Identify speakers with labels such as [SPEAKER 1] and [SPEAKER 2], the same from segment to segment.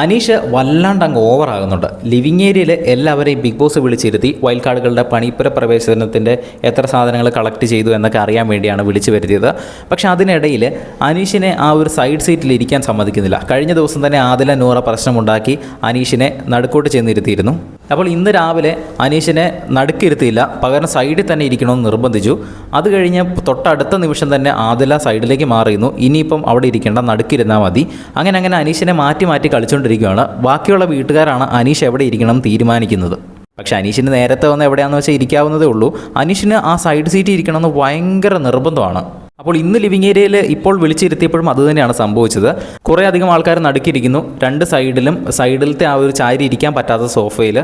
[SPEAKER 1] അനീഷ് വല്ലാണ്ട് അങ്ങ് ഓവറാകുന്നുണ്ട്. ലിവിങ് ഏരിയയിൽ എല്ലാവരെയും ബിഗ് ബോസ് വിളിച്ചിരുത്തി വൈൽഡ് കാർഡുകളുടെ പണിപ്പുര പ്രവേശനത്തിൻ്റെ എത്ര സാധനങ്ങൾ കളക്ട് ചെയ്തു എന്നൊക്കെ അറിയാൻ വേണ്ടിയാണ് വിളിച്ചു വരുത്തിയത്. പക്ഷേ അതിനിടയിൽ അനീഷിനെ ആ ഒരു സൈഡ് സീറ്റിൽ ഇരിക്കാൻ സമ്മതിക്കുന്നില്ല. കഴിഞ്ഞ ദിവസം തന്നെ ആദില നൂറ പ്രശ്നമുണ്ടാക്കി അനീഷിനെ നടുക്കോട്ട് ചെന്നിരുത്തിയിരുന്നു. അപ്പോൾ ഇന്ന് രാവിലെ അനീഷിനെ നടുക്കിരുത്തിയില്ല, പകരം സൈഡിൽ തന്നെ ഇരിക്കണമെന്ന് നിർബന്ധിച്ചു. അത് കഴിഞ്ഞ് തൊട്ടടുത്ത നിമിഷം തന്നെ ആദില സൈഡിലേക്ക് മാറിയിരുന്നു. ഇനിയിപ്പം അവിടെ ഇരിക്കേണ്ട, നടുക്കിരുന്നാൽ മതി. അങ്ങനെ അനീഷിനെ മാറ്റി കളിച്ചുകൊണ്ടിരിക്കുകയാണ്. ബാക്കിയുള്ള വീട്ടുകാരാണ് അനീഷ് എവിടെ ഇരിക്കണം തീരുമാനിക്കുന്നത്. പക്ഷേ അനീഷിന് നേരത്തെ വന്ന് എവിടെയാണെന്ന് വെച്ചാൽ ഇരിക്കാവുന്നതേ ഉള്ളൂ. അനീഷിന് ആ സൈഡ് സീറ്റ് ഇരിക്കണമെന്ന് ഭയങ്കര നിർബന്ധമാണ്. അപ്പോൾ ഇന്ന് ലിവിങ് ഏരിയയിൽ ഇപ്പോൾ വിളിച്ചിരുത്തിയപ്പോഴും അതുതന്നെയാണ് സംഭവിച്ചത്. കുറേ അധികം ആൾക്കാർ നടുക്കിയിരിക്കുന്നു. രണ്ട് സൈഡിലത്തെ ആ ഒരു ചാരി ഇരിക്കാൻ പറ്റാത്ത സോഫയിൽ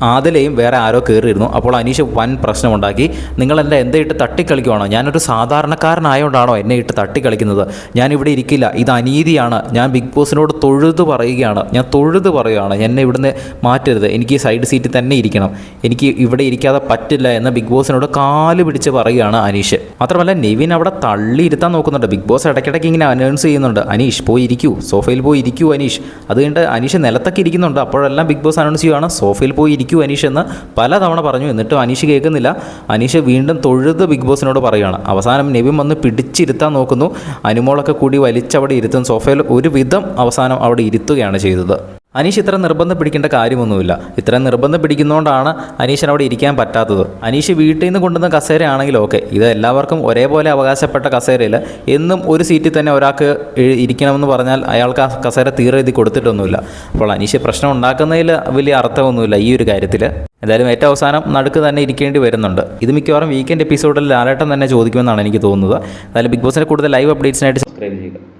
[SPEAKER 1] ആദിലയും വേറെ ആരോ കയറിയിരുന്നു. അപ്പോൾ അനീഷ് വൻ പ്രശ്നമുണ്ടാക്കി. നിങ്ങൾ എൻ്റെ ഇട്ട് തട്ടിക്കളിക്കുവാണോ? ഞാനൊരു സാധാരണക്കാരനായതുകൊണ്ടാണോ എന്നെ ഇട്ട് തട്ടിക്കളിക്കുന്നത്? ഞാനിവിടെ ഇരിക്കില്ല, ഇത് അനീതിയാണ്. ഞാൻ ബിഗ് ബോസിനോട് തൊഴുത് പറയുകയാണ്, എന്നെ ഇവിടുന്ന് മാറ്റരുത്, എനിക്ക് ഈ സൈഡ് സീറ്റിൽ തന്നെ ഇരിക്കണം, എനിക്ക് ഇവിടെ ഇരിക്കാതെ പറ്റില്ല എന്ന് ബിഗ് ബോസിനോട് കാല് പിടിച്ച് പറയുകയാണ് അനീഷ്. മാത്രമല്ല നെവിൻ അവിടെ തള്ളിയിരുത്താൻ നോക്കുന്നുണ്ട്. ബിഗ് ബോസ് ഇടയ്ക്കിടയ്ക്ക് ഇങ്ങനെ അനൗൺസ് ചെയ്യുന്നുണ്ട്, അനീഷ് പോയി ഇരിക്കൂ, സോഫയിൽ പോയി ഇരിക്കൂ അനീഷ്. അത് കഴിഞ്ഞിട്ട് അനീഷ് നിലത്തൊക്കെ ഇരിക്കുന്നുണ്ട്. അപ്പോഴെല്ലാം ബിഗ് ബോസ് അനൗൺസ് ചെയ്യുകയാണ്, സോഫയിൽ പോയി ഇരിക്കൂ അനീഷ് എന്ന് പലതവണ പറഞ്ഞു. എന്നിട്ടും അനീഷ് കേൾക്കുന്നില്ല. അനീഷ് വീണ്ടും തൊഴുത് ബിഗ് ബോസിനോട് പറയുകയാണ്. അവസാനം നെവിൻ വന്ന് പിടിച്ചിരുത്താൻ നോക്കുന്നു. അനുമോളൊക്കെ കൂടി വലിച്ചവിടെ ഇരുത്തും. സോഫയിൽ ഒരു വിധം അവസാനം അവിടെ ഇരുത്തുകയാണ് ചെയ്തത്. അനീഷ് ഇത്ര നിർബന്ധം പിടിക്കേണ്ട കാര്യമൊന്നുമില്ല. ഇത്ര നിർബന്ധം പിടിക്കുന്നതുകൊണ്ടാണ് അനീഷിന് അവിടെ ഇരിക്കാൻ പറ്റാത്തത്. അനീഷ് വീട്ടിൽ നിന്ന് കൊണ്ടുവന്ന കസേരയാണെങ്കിലും ഓക്കെ, ഇത് എല്ലാവർക്കും ഒരേപോലെ അവകാശപ്പെട്ട കസേരയിൽ എന്നും ഒരു സീറ്റിൽ തന്നെ ഒരാൾക്ക് ഇരിക്കണമെന്ന് പറഞ്ഞാൽ അയാൾക്ക് ആ കസേര തീരെഴുതി കൊടുത്തിട്ടൊന്നുമില്ല. അപ്പോൾ അനീഷ് പ്രശ്നം ഉണ്ടാക്കുന്നതിൽ വലിയ അർത്ഥമൊന്നുമില്ല ഈ ഒരു കാര്യത്തിൽ. എന്തായാലും ഏറ്റവും അവസാനം നടുക്ക് തന്നെ ഇരിക്കേണ്ടി വരുന്നുണ്ട്. ഇത് മിക്കവാറും വീക്കെൻഡ് എപ്പിസോഡിൽ ലാലേട്ടൻ തന്നെ ചോദിക്കുമെന്നാണ് എനിക്ക് തോന്നുന്നത്. എന്തായാലും ബിഗ് ബോസിൻ്റെ കൂടുതൽ ലൈവ് അപ്ഡേറ്റ്സിനായിട്ട് സബ്സ്ക്രൈബ് ചെയ്യുക.